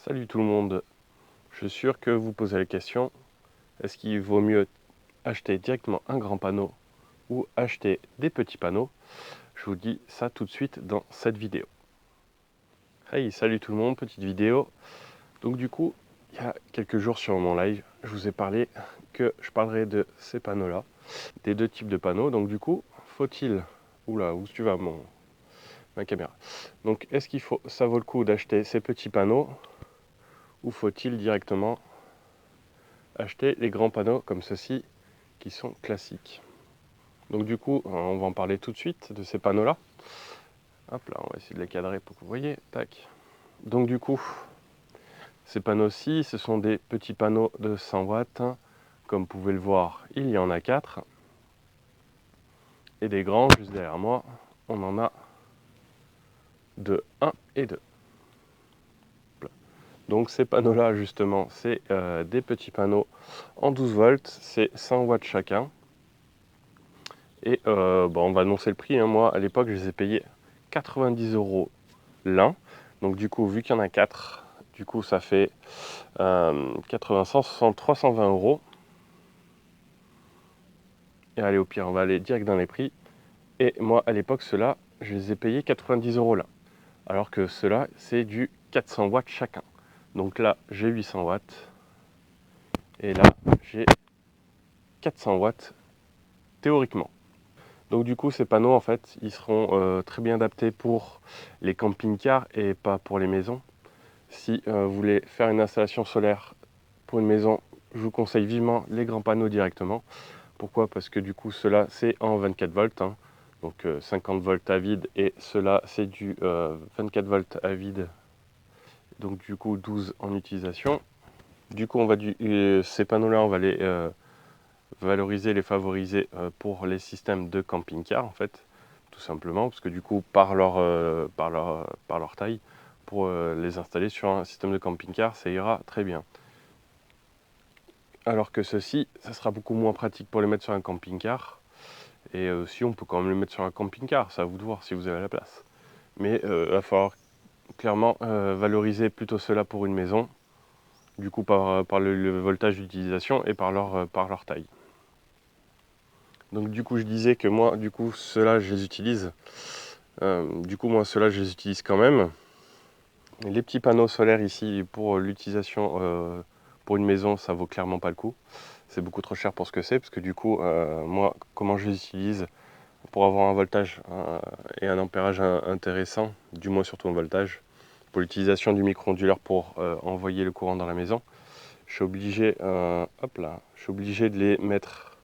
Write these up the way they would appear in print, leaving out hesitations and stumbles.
Salut tout le monde, je suis sûr que vous posez la question, est-ce qu'il vaut mieux acheter directement un grand panneau ou acheter des petits panneaux? Je vous dis ça tout de suite dans cette vidéo. Hey, salut tout le monde, petite vidéo. Donc du coup, il y a quelques jours sur mon live, je vous ai parlé que je parlerai de ces panneaux-là, des deux types de panneaux. Donc du coup, faut-il... Oula, où tu vas ma caméra? Donc est-ce qu'il faut, ça vaut le coup d'acheter ces petits panneaux ou faut-il directement acheter les grands panneaux comme ceci qui sont classiques? Donc du coup, on va en parler tout de suite de ces panneaux-là. Hop là, on va essayer de les cadrer pour que vous voyez. Tac. Donc du coup, ces panneaux-ci, ce sont des petits panneaux de 100 watts. Comme vous pouvez le voir, il y en a 4. Et des grands, juste derrière moi, on en a de 1 et 2. Donc ces panneaux-là, justement, c'est des petits panneaux en 12 volts. C'est 100 watts chacun. Et on va annoncer le prix. Moi, à l'époque, je les ai payés 90 € l'un. Donc du coup, vu qu'il y en a 4, du coup, ça fait 80, 160, 320 €. Et allez, au pire, on va aller direct dans les prix. Et moi, à l'époque, ceux-là, je les ai payés 90 € l'un. Alors que ceux-là, c'est du 400 watts chacun. Donc là, j'ai 800 watts. Et là, j'ai 400 watts théoriquement. Donc du coup, ces panneaux, en fait, ils seront très bien adaptés pour les camping-cars et pas pour les maisons. Si vous voulez faire une installation solaire pour une maison, je vous conseille vivement les grands panneaux directement. Pourquoi? Parce que du coup, cela c'est en 24 volts, donc 50 volts à vide, et cela c'est du 24 volts à vide, donc du coup 12 en utilisation. Du coup, ces panneaux-là, on va les valoriser, les favoriser pour les systèmes de camping-car, en fait, tout simplement, parce que du coup, par leur taille, pour les installer sur un système de camping-car, ça ira très bien. Alors que ceci, ça sera beaucoup moins pratique pour les mettre sur un camping-car. Et aussi, on peut quand même les mettre sur un camping-car, c'est à vous de voir si vous avez la place. Mais il va falloir clairement valoriser plutôt cela pour une maison, du coup par le voltage d'utilisation et par leur taille. Donc du coup, je disais que moi, du coup, ceux-là, je les utilise. Ceux-là, je les utilise quand même. Les petits panneaux solaires ici, pour l'utilisation pour une maison, ça vaut clairement pas le coup. C'est beaucoup trop cher pour ce que c'est, parce que du coup, moi, comment je les utilise pour avoir un voltage et un ampérage intéressant, du moins surtout un voltage, pour l'utilisation du micro-onduleur pour envoyer le courant dans la maison, je suis obligé, je suis obligé de les mettre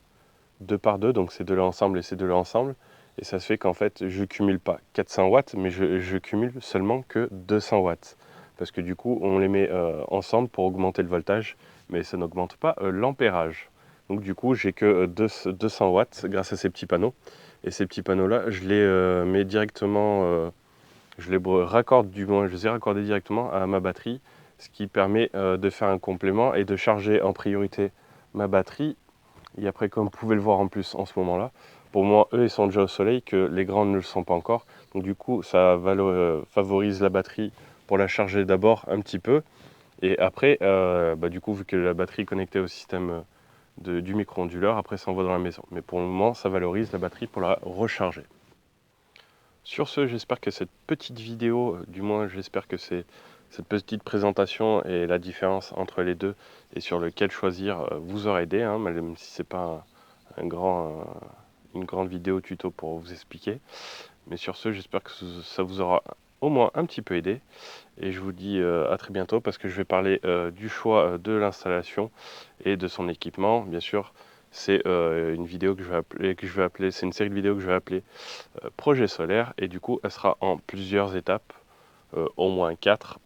2 par 2, donc c'est 2 là ensemble et c'est 2 là ensemble. Et ça se fait qu'en fait, je cumule pas 400 watts, mais je cumule seulement que 200 watts. Parce que du coup, on les met ensemble pour augmenter le voltage, mais ça n'augmente pas l'ampérage. Donc du coup, j'ai que 200 watts grâce à ces petits panneaux. Et ces petits panneaux-là, je les mets directement, je les raccorde du moins, je les ai raccordés directement à ma batterie, ce qui permet de faire un complément et de charger en priorité ma batterie. Et après, comme vous pouvez le voir en plus en ce moment-là, pour moi, eux, ils sont déjà au soleil, que les grands ne le sont pas encore. Donc du coup, ça favorise la batterie pour la charger d'abord un petit peu. Et après, du coup, vu que la batterie est connectée au système du micro-onduleur, après ça envoie dans la maison. Mais pour le moment, ça valorise la batterie pour la recharger. Sur ce, j'espère que cette petite vidéo, du moins j'espère que cette petite présentation et la différence entre les deux et sur lequel choisir vous aura aidé, même si ce n'est pas une grande vidéo tuto pour vous expliquer. Mais sur ce, j'espère que ça vous aura au moins un petit peu aidé. Et je vous dis à très bientôt, parce que je vais parler du choix de l'installation et de son équipement. Bien sûr, c'est une vidéo que je vais appeler, c'est une série de vidéos que je vais appeler projet solaire, et du coup elle sera en plusieurs étapes, au moins 4,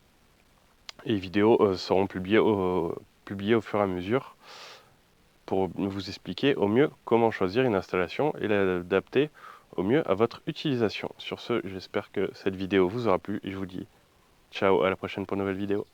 et les vidéos seront publiées au fur et à mesure pour vous expliquer au mieux comment choisir une installation et l'adapter au mieux à votre utilisation. Sur ce, j'espère que cette vidéo vous aura plu et je vous dis ciao, à la prochaine pour une nouvelle vidéo.